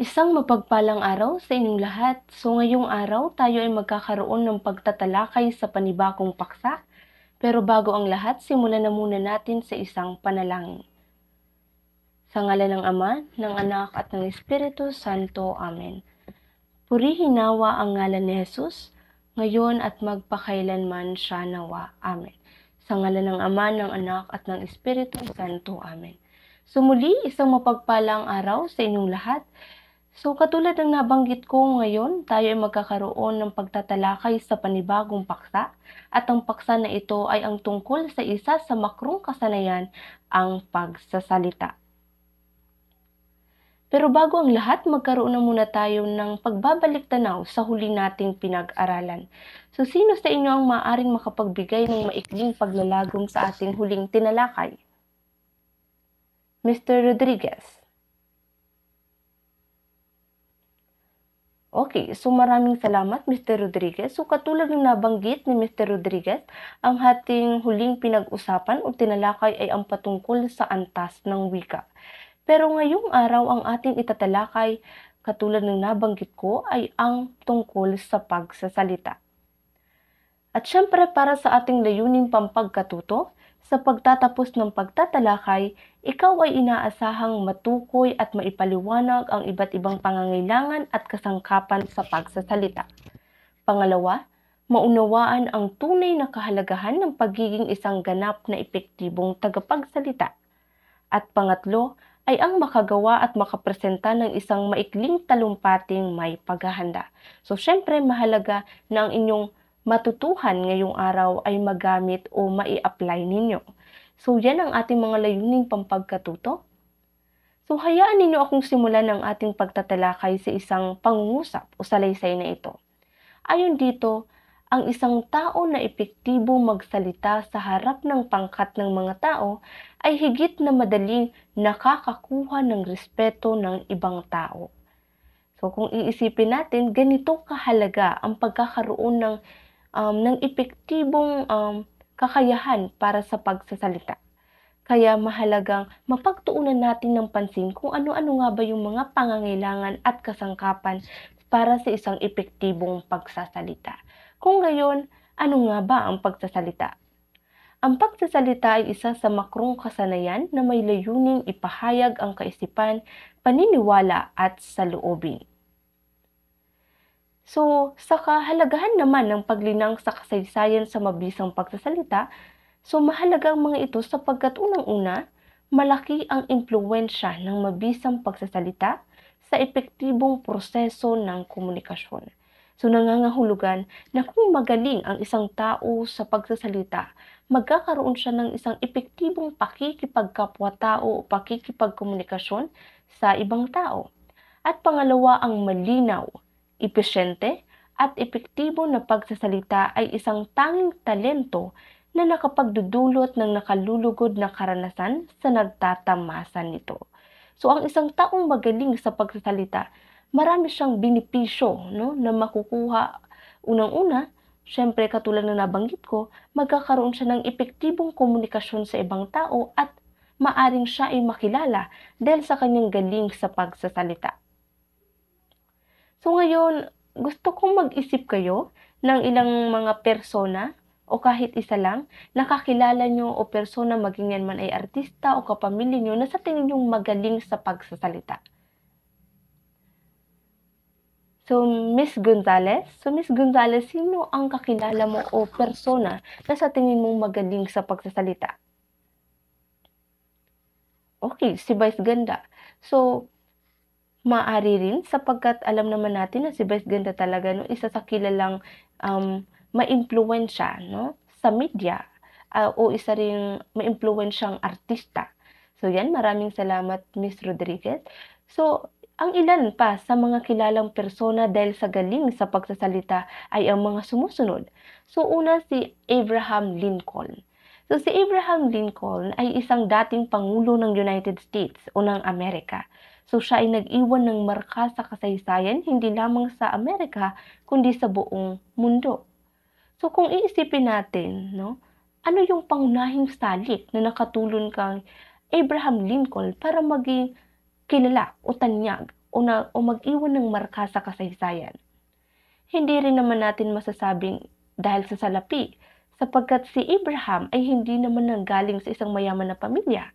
Isang mapagpalang araw sa inyong lahat. So ngayong araw tayo ay magkakaroon ng pagtatalakay sa panibagong paksa. Pero bago ang lahat, simulan na muna natin sa isang panalangin. Sa ngalan ng Ama, ng Anak at ng Espiritu Santo. Amen. Purihin nawa ang ngalan ni Jesus, ngayon at magpakailanman siya nawa. Amen. Sa ngalan ng Ama, ng Anak at ng Espiritu Santo. Amen. So muli, isang mapagpalang araw sa inyong lahat. So katulad ng nabanggit ko ngayon, tayo ay magkakaroon ng pagtatalakay sa panibagong paksa at ang paksa na ito ay ang tungkol sa isa sa makrong kasanayan, ang pagsasalita. Pero bago ang lahat, magkaroon na muna tayo ng pagbabalik tanaw sa huli nating pinag-aralan. So sino sa inyo ang maaaring makapagbigay ng maikling paglalagom sa ating huling tinalakay? Mr. Rodriguez. Okay, so maraming salamat Mr. Rodriguez. So katulad ng nabanggit ni Mr. Rodriguez, ang ating huling pinag-usapan o tinalakay ay ang patungkol sa antas ng wika. Pero ngayong araw ang ating itatalakay, katulad ng nabanggit ko, ay ang tungkol sa pagsasalita. At syempre para sa ating layuning pampagkatuto, sa pagtatapos ng pagtatalakay, ikaw ay inaasahang matukoy at maipaliwanag ang iba't ibang pangangailangan at kasangkapan sa pagsasalita. Pangalawa, maunawaan ang tunay na kahalagahan ng pagiging isang ganap na epektibong tagapagsalita. At pangatlo, ay ang makagawa at makapresenta ng isang maikling talumpating may paghahanda. So syempre mahalaga na ang inyong matutuhan ngayong araw ay magamit o mai-apply ninyo. So yan ang ating mga layuning pampagkatuto. So hayaan ninyo akong simulan ang ating pagtatalakay sa isang pangungusap o salaysay na ito. Ayon dito, ang isang tao na epektibo magsalita sa harap ng pangkat ng mga tao ay higit na madaling nakakakuha ng respeto ng ibang tao. So kung iisipin natin, ganito kahalaga ang pagkakaroon ng epektibong kakayahan para sa pagsasalita. Kaya mahalagang mapagtuunan natin ng pansin kung ano-ano nga ba yung mga pangangailangan at kasangkapan para sa isang epektibong pagsasalita. Kung gayon, ano nga ba ang pagsasalita? Ang pagsasalita ay isa sa makrong kasanayan na may layuning ipahayag ang kaisipan, paniniwala at saloobin. So, sa kahalagahan naman ng paglinang sa kasaysayan sa mabisang pagsasalita, so mahalaga ang mga ito sapagkat unang-una, malaki ang impluwensya ng mabisang pagsasalita sa epektibong proseso ng komunikasyon. So nangangahulugan na kung magaling ang isang tao sa pagsasalita, magkakaroon siya ng isang epektibong pakikipagkapwa-tao o pakikipagkomunikasyon sa ibang tao. At pangalawa, ang malinaw, epesyente at epektibo na pagsasalita ay isang tanging talento na nakapagdudulot ng nakalulugod na karanasan sa nagtatamasan nito. So ang isang taong magaling sa pagsasalita, marami siyang benepisyo na makukuha. Unang-una, syempre katulad na nabanggit ko, magkakaroon siya ng epektibong komunikasyon sa ibang tao at maaring siya ay makilala dahil sa kanyang galing sa pagsasalita. So ngayon, gusto kong mag-isip kayo ng ilang mga persona o kahit isa lang, nakakilala nyo o persona maging yan man ay artista o kapamilya nyo na sa tingin nyong magaling sa pagsasalita. So, Miss Gonzales, sino ang kakilala mo o persona na sa tingin mong magaling sa pagsasalita? Okay, si Vice Ganda. So, maaari rin sapagkat alam naman natin na si Vice Ganda talaga isa sa kilalang maimpluwensya sa media o isa ring maimpluwensyang artista. So yan, maraming salamat Miss Rodriguez. So ang ilan pa sa mga kilalang persona dahil sa galing sa pagsasalita ay ang mga sumusunod. So una, si Abraham Lincoln. So si Abraham Lincoln ay isang dating Pangulo ng United States o ng Amerika. So siya ay nag-iwan ng marka sa kasaysayan hindi lamang sa Amerika kundi sa buong mundo. So kung iisipin natin, ano yung pangunahing salik na nakatulong kang Abraham Lincoln para maging kilala o tanyag o mag-iwan ng marka sa kasaysayan. Hindi rin naman natin masasabing dahil sa salapi, sapagkat si Abraham ay hindi naman nanggaling sa isang mayaman na pamilya.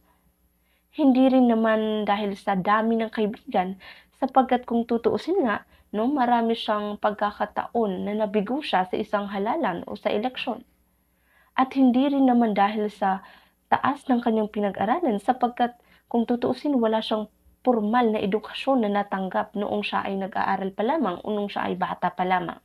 Hindi rin naman dahil sa dami ng kaibigan, sapagkat kung tutuusin nga, no, marami siyang pagkakataon na nabigo siya sa isang halalan o sa eleksyon. At hindi rin naman dahil sa taas ng kanyang pinag-aralan, sapagkat kung tutuusin wala siyang pormal na edukasyon na natanggap noong siya ay nag-aaral pa lamang o noong siya ay bata pa lamang.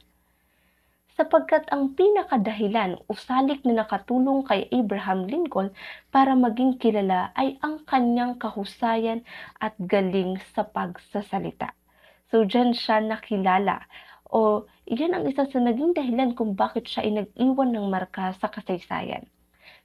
Sapagkat ang pinakadahilan o salik na nakatulong kay Abraham Lincoln para maging kilala ay ang kanyang kahusayan at galing sa pagsasalita. So diyan siya nakilala, o iyan ang isa sa naging dahilan kung bakit siya ay nag-iwan ng marka sa kasaysayan.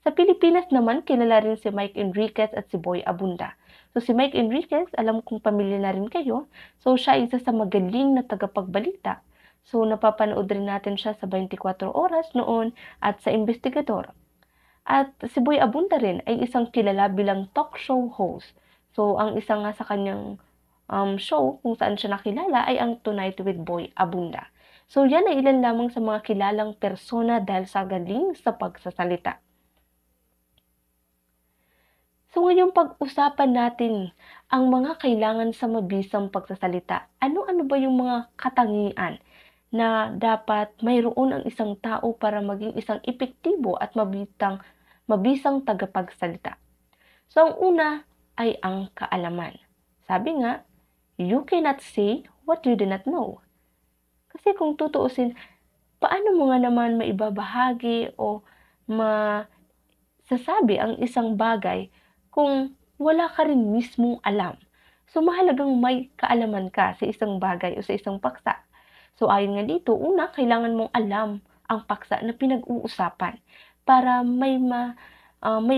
Sa Pilipinas naman, kilala rin si Mike Enriquez at si Boy Abunda. So si Mike Enriquez, alam kong pamilya na rin kayo. So siya ay isa sa magaling na tagapagbalita. So napapanood rin natin siya sa 24 Oras noon at sa Investigador. At si Boy Abunda rin ay isang kilala bilang talk show host. So ang isa nga sa kanyang show kung saan siya nakilala ay ang Tonight with Boy Abunda. So yan ay ilan lamang sa mga kilalang persona dahil sa galing sa pagsasalita. So ngayong pag-usapan natin ang mga kailangan sa mabisang pagsasalita. Ano-ano ba yung mga katangian na dapat mayroon ang isang tao para maging isang epektibo at mabisang tagapagsalita? So ang una ay ang kaalaman. Sabi nga, you cannot say what you do not know. Kasi kung tutuusin, paano mo nga naman maibabahagi o masasabi ang isang bagay kung wala ka rin mismong alam? So mahalagang may kaalaman ka sa isang bagay o sa isang paksa. So ayon nga dito, una, kailangan mong alam ang paksa na pinag-uusapan para may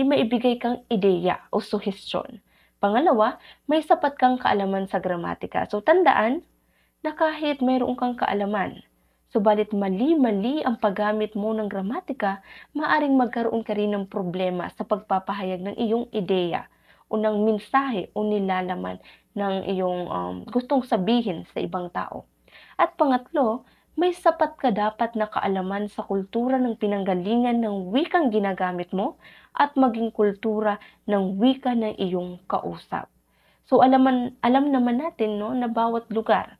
maibigay kang ideya o suhestyon. Pangalawa, may sapat kang kaalaman sa gramatika. So tandaan na kahit mayroon kang kaalaman, subalit mali-mali ang paggamit mo ng gramatika, maaring magkaroon ka rin ng problema sa pagpapahayag ng iyong ideya o ng mensahe o nilalaman ng iyong gustong sabihin sa ibang tao. At pangatlo, may sapat ka dapat na kaalaman sa kultura ng pinanggalingan ng wikang ginagamit mo at maging kultura ng wika ng iyong kausap. So alam naman natin, no, na bawat lugar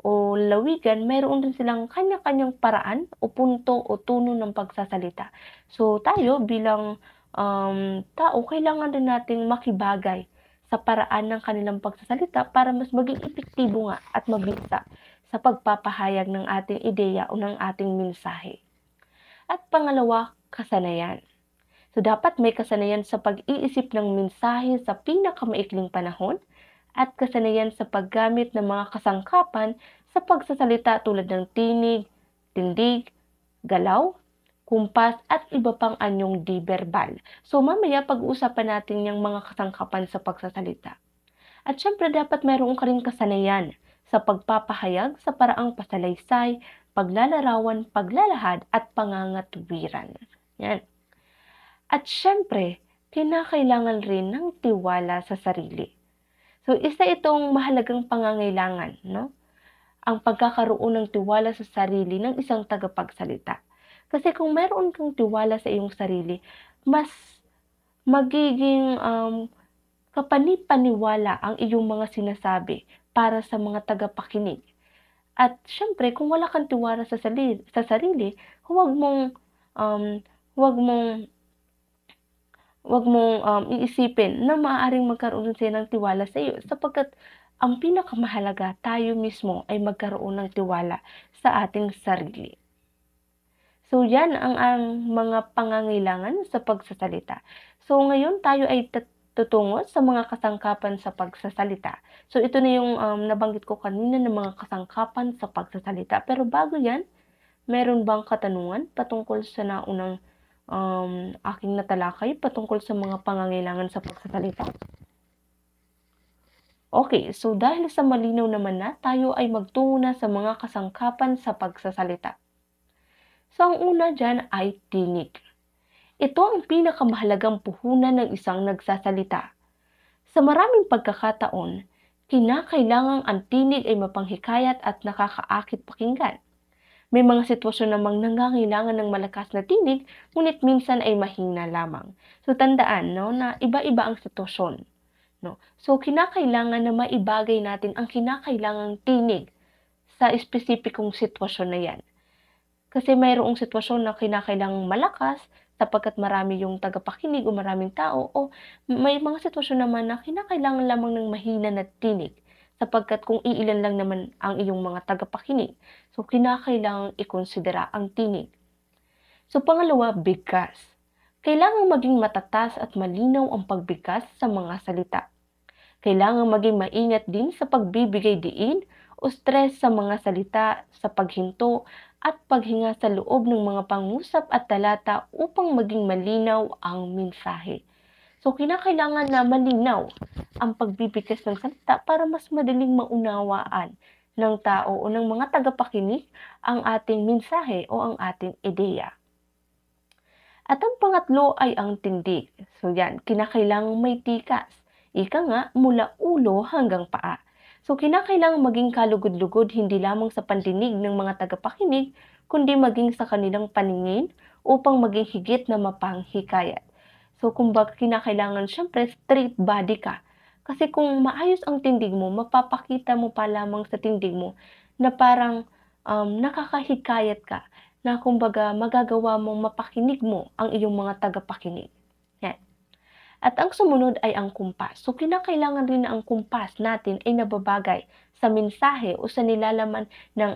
o lawigan, mayroon din silang kanya-kanyang paraan o punto o tono ng pagsasalita. So tayo bilang tao, kailangan din nating makibagay sa paraan ng kanilang pagsasalita para mas maging epektibo nga at mabisa sa pagpapahayag ng ating ideya o ng ating mensahe. At pangalawa, kasanayan. So dapat may kasanayan sa pag-iisip ng mensahe sa pinakamaikling panahon at kasanayan sa paggamit ng mga kasangkapan sa pagsasalita tulad ng tinig, tindig, galaw, kumpas at iba pang anyong di-verbal. So mamaya pag-uusapan natin yung mga kasangkapan sa pagsasalita. At syempre dapat mayroon ka rin kasanayan sa pagpapahayag sa paraang pasalaysay, paglalarawan, paglalahad at pangangatwiran. Yan. At syempre, kinakailangan rin ng tiwala sa sarili. So isa itong mahalagang pangangailangan, no? Ang pagkakaroon ng tiwala sa sarili ng isang tagapagsalita. Kasi kung mayroon kang tiwala sa iyong sarili, mas magiging kapanipaniwala ang iyong mga sinasabi para sa mga tagapakinig. At syempre, kung wala kang tiwala sa sarili, huwag mong iisipin na maaaring magkaroon sila ng tiwala sa iyo, sapagkat ang pinakamahalaga, tayo mismo ay magkaroon ng tiwala sa ating sarili. So yan ang mga pangangailangan sa pagsasalita. So ngayon tayo ay tutungo sa mga kasangkapan sa pagsasalita. So ito na yung nabanggit ko kanina ng mga kasangkapan sa pagsasalita. Pero bago yan, meron bang katanungan patungkol sa naunang aking natalakay patungkol sa mga pangangailangan sa pagsasalita? Okay, so dahil sa malinaw naman na, tayo ay magtungo na sa mga kasangkapan sa pagsasalita. So ang una dyan ay tinig. Ito ang pinakamahalagang puhunan ng isang nagsasalita. Sa maraming pagkakataon, Kinakailangang ang tinig ay mapanghikayat at nakakaakit pakinggan. May mga sitwasyon namang nangangailangan ng malakas na tinig, ngunit minsan ay mahina lamang. So tandaan, no, na iba-iba ang sitwasyon, no. So kinakailangan na maibagay natin ang kinakailangang tinig sa espesipikong sitwasyon na yan. Kasi mayroong sitwasyon na kinakailangang malakas sapagkat marami yung tagapakinig o maraming tao, o may mga sitwasyon naman na kinakailangan lamang ng mahina na tinig sapagkat kung iilan lang naman ang iyong mga tagapakinig. So kinakailangang ikonsidera ang tinig. So pangalawa, bigkas. Kailangang maging matatas at malinaw ang pagbigkas sa mga salita. Kailangang maging maingat din sa pagbibigay diin o stress sa mga salita, sa paghinto at paghinga sa loob ng mga pangusap at talata upang maging malinaw ang mensahe. So, kinakailangan na malinaw ang pagbibigkas ng salita para mas madaling maunawaan ng tao o ng mga tagapakinig ang ating mensahe o ang ating ideya. At ang pangatlo ay ang tindig. So yan, kinakailangang may tikas. Ika nga, mula ulo hanggang paa. So kinakailangang maging kalugod-lugod hindi lamang sa pandinig ng mga tagapakinig, kundi maging sa kanilang paningin upang maging higit na mapanghikayat. So kumbaga kinakailangan syempre straight body ka. Kasi kung maayos ang tindig mo, mapapakita mo pa lamang sa tindig mo na parang nakakahikayat ka, na kumbaga magagawa mong mapakinig mo ang iyong mga tagapakinig. Yan. At ang sumunod ay ang kumpas. So kinakailangan rin na ang kumpas natin ay nababagay sa mensahe o sa nilalaman ng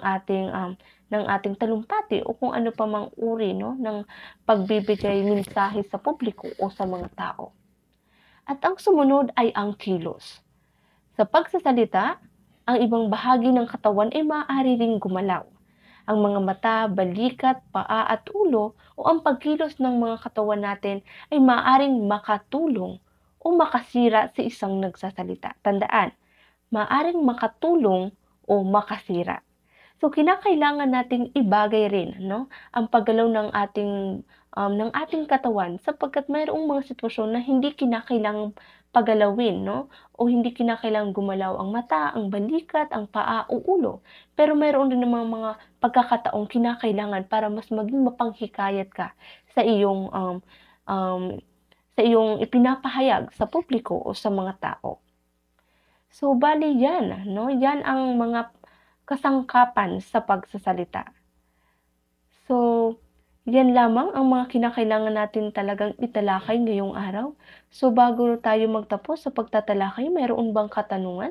ating talumpati o kung ano pa mang uri, no, ng pagbibigay mensahe sa publiko o sa mga tao. At ang sumunod ay ang kilos. Sa pagsasalita, ang ibang bahagi ng katawan ay maaari ring gumalaw. Ang mga mata, balikat, paa at ulo o ang pagkilos ng mga katawan natin ay maaaring makatulong o makasira sa isang nagsasalita. Tandaan, maaaring makatulong o makasira. So kinakailangan nating ibagay rin, no, ang paggalaw ng ating katawan sapagkat mayroong mga sitwasyon na hindi kinakailangang pagalawin, no, o hindi kinakailangang gumalaw ang mata, ang balikat, ang paa o ulo. Pero mayroon din namang mga pagkakataong kinakailangan para mas maging mapanghikayat ka sa um, sa iyong ipinapahayag sa publiko o sa mga tao. So bale yan, no, yan ang mga kasangkapan sa pagsasalita. So, yan lamang ang mga kinakailangan natin talagang italakay ngayong araw. So, bago tayo magtapos sa pagtatalakay, mayroon bang katanungan?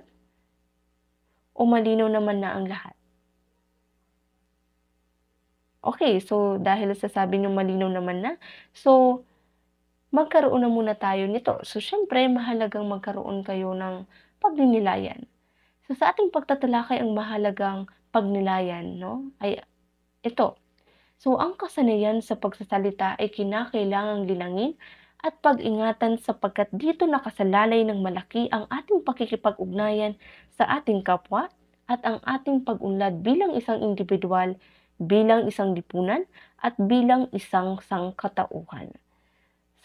O malinaw naman na ang lahat? Okay, so dahil sasabi niyo malinaw naman na, so magkaroon na muna tayo nito. So, syempre, mahalagang magkaroon kayo ng pagninilayan. So, sa ating pagtatalakay, ang mahalagang pagnilayan, no, ay ito. So, ang kasanayan sa pagsasalita ay kinakailangang linangin at pag-ingatan sapagkat dito nakasalalay ng malaki ang ating pakikipag-ugnayan sa ating kapwa at ang ating pag-unlad bilang isang individual, bilang isang lipunan, at bilang isang sangkatauhan.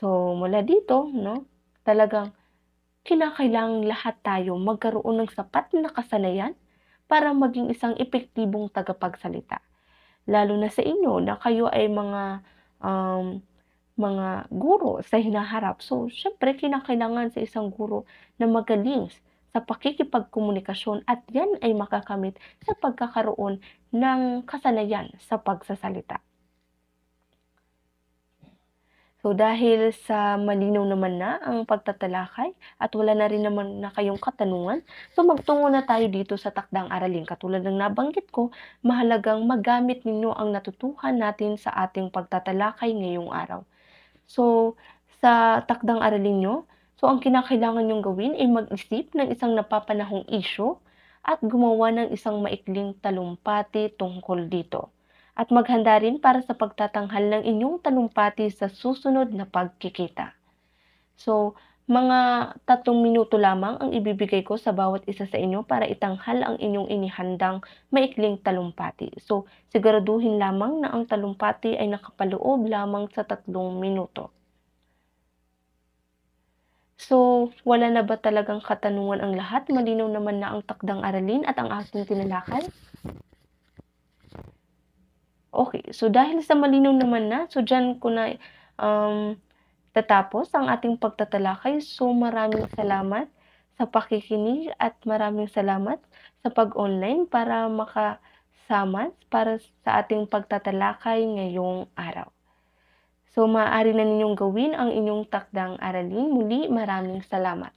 So, mula dito, no, talagang kinakailangang lahat tayo magkaroon ng sapat na kasanayan para maging isang epektibong tagapagsalita. Lalo na sa inyo na kayo ay mga guro sa hinaharap. So, syempre kinakailangan sa isang guro na magaling sa pakikipagkomunikasyon at yan ay makakamit sa pagkakaroon ng kasanayan sa pagsasalita. So, dahil sa malinaw naman na ang pagtatalakay at wala na rin naman na kayong katanungan, so magtungo na tayo dito sa takdang aralin. Katulad ng nabanggit ko, mahalagang magamit ninyo ang natutuhan natin sa ating pagtatalakay ngayong araw. So, sa takdang aralin nyo, so ang kinakailangan nyong gawin ay mag-isip ng isang napapanahong issue at gumawa ng isang maikling talumpati tungkol dito. At maghanda rin para sa pagtatanghal ng inyong talumpati sa susunod na pagkikita. So, mga 3 minuto lamang ang ibibigay ko sa bawat isa sa inyo para itanghal ang inyong inihandang maikling talumpati. So, siguraduhin lamang na ang talumpati ay nakapaloob lamang sa 3 minuto. So, wala na ba talagang katanungan ang lahat? Malinaw naman na ang takdang aralin at ang ating tinalakay? Okay, so dahil sa malinaw naman na, so diyan ko na, um, tatapos ang ating pagtatalakay. So, maraming salamat sa pakikinig at maraming salamat sa pag-online para makasama para sa ating pagtatalakay ngayong araw. So, maaari na ninyong gawin ang inyong takdang aralin. Muli, maraming salamat.